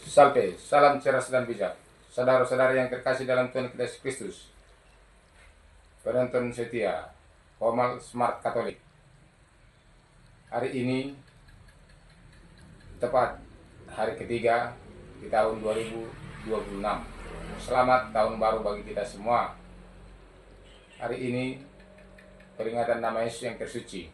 Salve, salam cerdas dan bijak. Saudara-saudara yang terkasih dalam Tuhan kita Yesus Kristus. Penonton setia, Komal Smart Katolik. Hari ini tepat hari ketiga di tahun 2026. Selamat tahun baru bagi kita semua. Hari ini peringatan nama Yesus yang tersuci.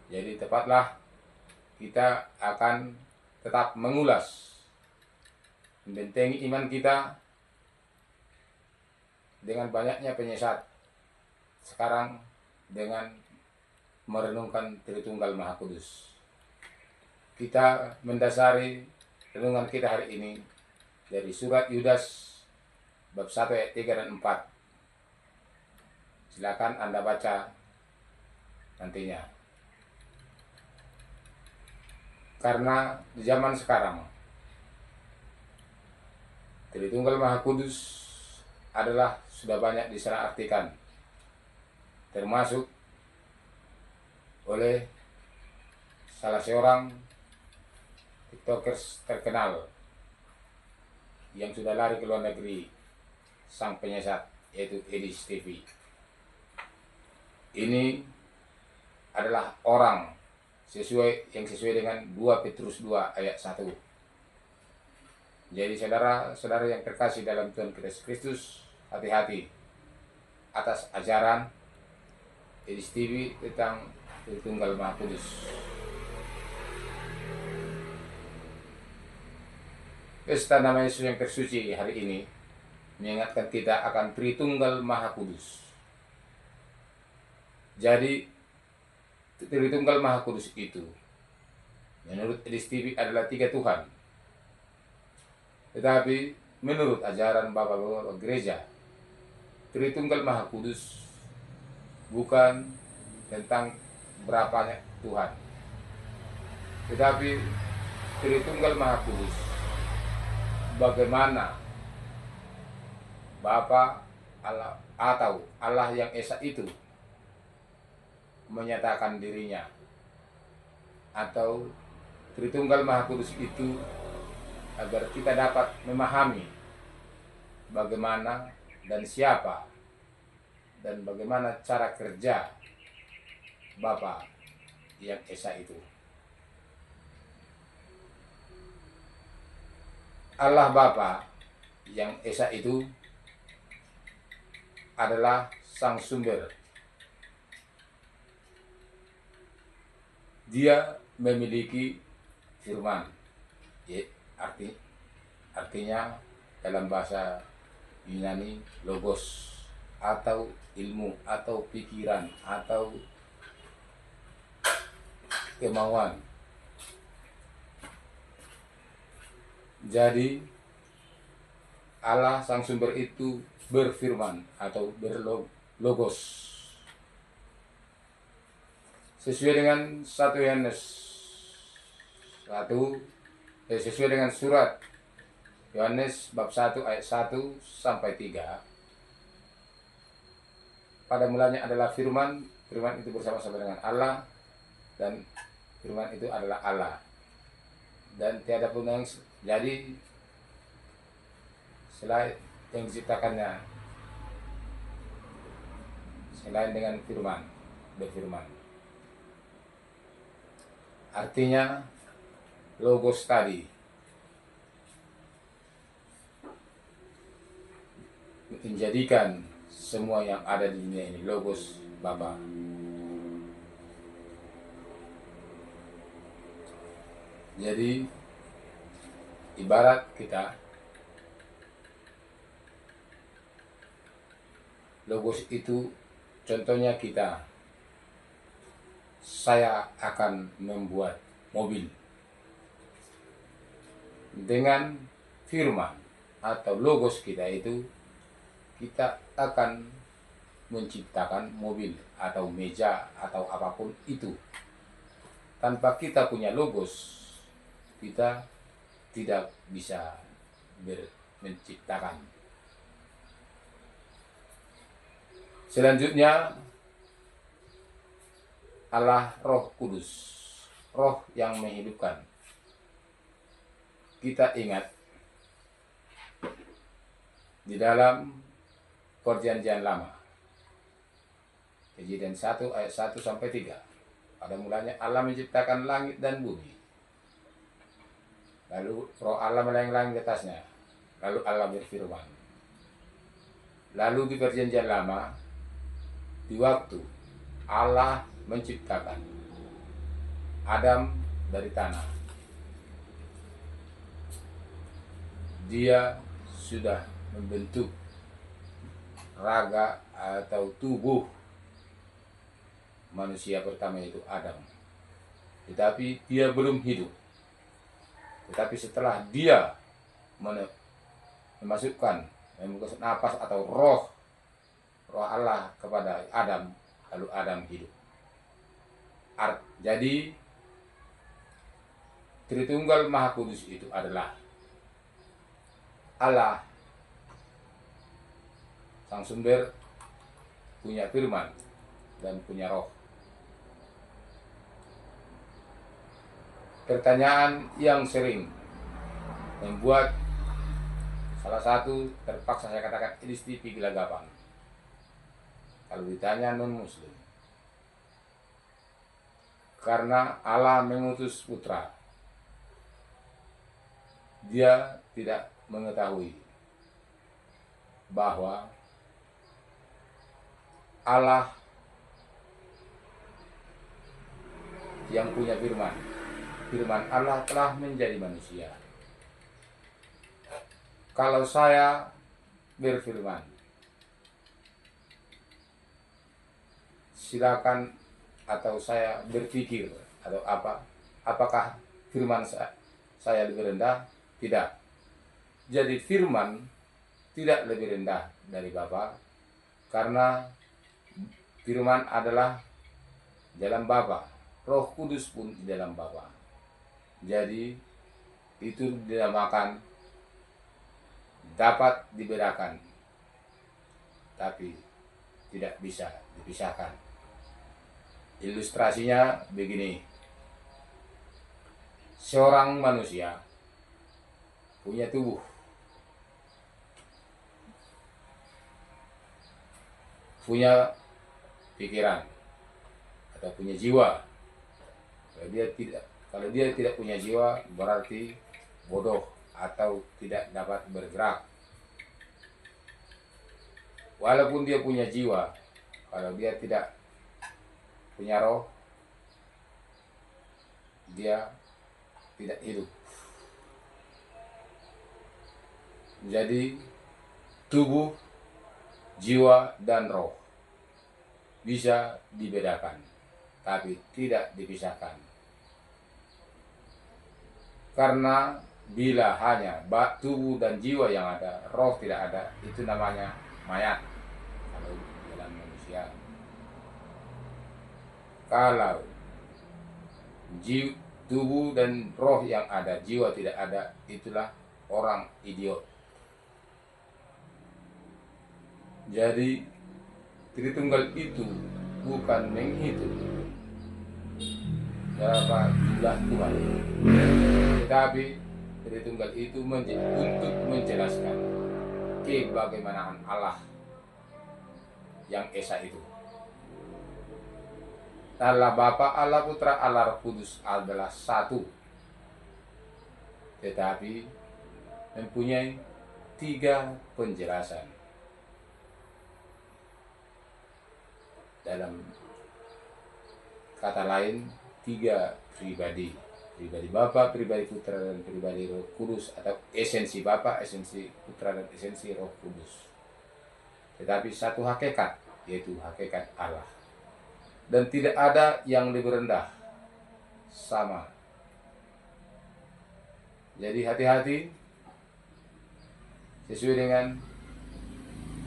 Jadi tepatlah kita akan tetap mengulas, membentengi iman kita dengan banyaknya penyesat. Sekarang dengan merenungkan Tritunggal Maha Kudus. Kita mendasari renungan kita hari ini dari surat Yudas bab 1 ayat 3 dan 4. Silakan Anda baca nantinya. Karena di zaman sekarang Tritunggal Maha Kudus adalah sudah banyak disalahartikan, termasuk oleh salah seorang tiktokers terkenal yang sudah lari ke luar negeri, sang penyesat, yaitu Edis TV. Ini adalah orang sesuai dengan 2 Petrus 2 ayat 1. Jadi saudara-saudara yang terkasih dalam Tuhan kita Yesus Kristus, hati-hati atas ajaran Edis TV tentang Tritunggal Maha Kudus. Pesta nama Yesus yang tersuci hari ini mengingatkan kita akan Tritunggal Maha Kudus. Jadi Tritunggal Maha Kudus itu menurut Edis TV adalah 3 Tuhan. Tetapi menurut ajaran Bapak-Bapak Gereja, Tritunggal Maha Kudus bukan tentang berapanya Tuhan, tetapi Tritunggal Maha Kudus bagaimana Bapa Allah atau Allah yang Esa itu menyatakan dirinya, atau Tritunggal Maha Kudus itu agar kita dapat memahami bagaimana dan siapa dan bagaimana cara kerja Bapa yang Esa itu. Allah Bapa yang Esa itu adalah sang sumber. Dia memiliki firman, artinya dalam bahasa Yunani logos, atau ilmu, atau pikiran, atau kemauan. Jadi Allah sang sumber itu berfirman atau berlogos. Sesuai dengan 1 Yohanes 1, sesuai dengan surat Yohanes bab 1 ayat 1 sampai 3. Pada mulanya adalah firman, firman itu bersama-sama dengan Allah, dan firman itu adalah Allah. Dan tiada pun yang jadi selain yang diciptakannya, selain dengan firman, berfirman. Artinya logos tadi menjadikan semua yang ada di dunia ini, logos Bapa. Jadi ibarat kita logos itu, contohnya saya akan membuat mobil dengan firman atau logos kita itu, kita akan menciptakan mobil atau meja atau apapun itu. Tanpa kita punya logos, kita tidak bisa menciptakan. Selanjutnya Allah Roh Kudus, roh yang menghidupkan. kita ingat di dalam Perjanjian Lama, Kejadian 1 ayat 1 sampai 3. Pada mulanya Allah menciptakan langit dan bumi. Lalu Roh Allah melayang-layang di atasnya. Lalu Allah berfirman. Lalu di Perjanjian Lama, di waktu Allah menciptakan Adam dari tanah, Dia sudah membentuk raga atau tubuh manusia pertama, itu Adam. Tetapi dia belum hidup. Tetapi setelah dia memasukkan nafas atau roh Allah kepada Adam, lalu Adam hidup. Jadi Tritunggal Maha Kudus itu adalah Allah, Sang Sumber, punya firman dan punya roh. Pertanyaan yang sering membuat salah satu, terpaksa saya katakan, IDSTV gelagapan kalau ditanya non-muslim. Karena Allah mengutus putra, dia tidak mengetahui bahwa Allah yang punya firman Allah telah menjadi manusia. Kalau saya berfirman, silakan, atau saya berpikir atau apakah firman saya lebih rendah? Tidak. Jadi firman tidak lebih rendah dari Bapa, karena firman adalah dalam Bapa, Roh Kudus pun di dalam Bapa. Jadi itu dinamakan dapat dibedakan, tapi tidak bisa dipisahkan. Ilustrasinya begini. Seorang manusia punya tubuh, punya pikiran, atau punya jiwa. Kalau dia tidak punya jiwa, berarti bodoh atau tidak dapat bergerak. Walaupun dia punya jiwa, kalau dia tidak punya roh, dia tidak hidup. Jadi tubuh, jiwa, dan roh bisa dibedakan, tapi tidak dipisahkan. Karena bila hanya tubuh dan jiwa yang ada, roh tidak ada, itu namanya mayat kalau dalam manusia. Kalau tubuh dan roh yang ada, jiwa tidak ada, itulah orang idiot. Jadi Tritunggal itu bukan menghitung berapa jumlah Tuhan, tetapi Tritunggal itu untuk menjelaskan kebagaimanaan Allah yang Esa itu. Allah Bapa, Allah Putra, Allah Roh Kudus adalah satu, tetapi mempunyai 3 penjelasan. Dalam kata lain, 3 pribadi. Pribadi Bapa, pribadi Putra, dan pribadi Roh Kudus, atau esensi Bapa, esensi Putra, dan esensi Roh Kudus. Tetapi satu hakikat, yaitu hakikat Allah. Dan tidak ada yang lebih rendah, sama. Jadi hati-hati, sesuai dengan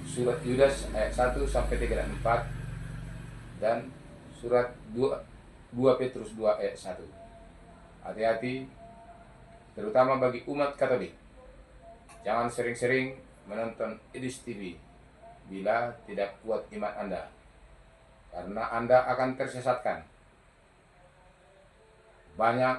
surat Yudas ayat 1 sampai 3 dan 4, dan surat 2 Petrus 2 ayat 1. Hati-hati, terutama bagi umat Katolik. Jangan sering-sering menonton IDSTV bila tidak kuat iman Anda, karena Anda akan tersesatkan. Banyak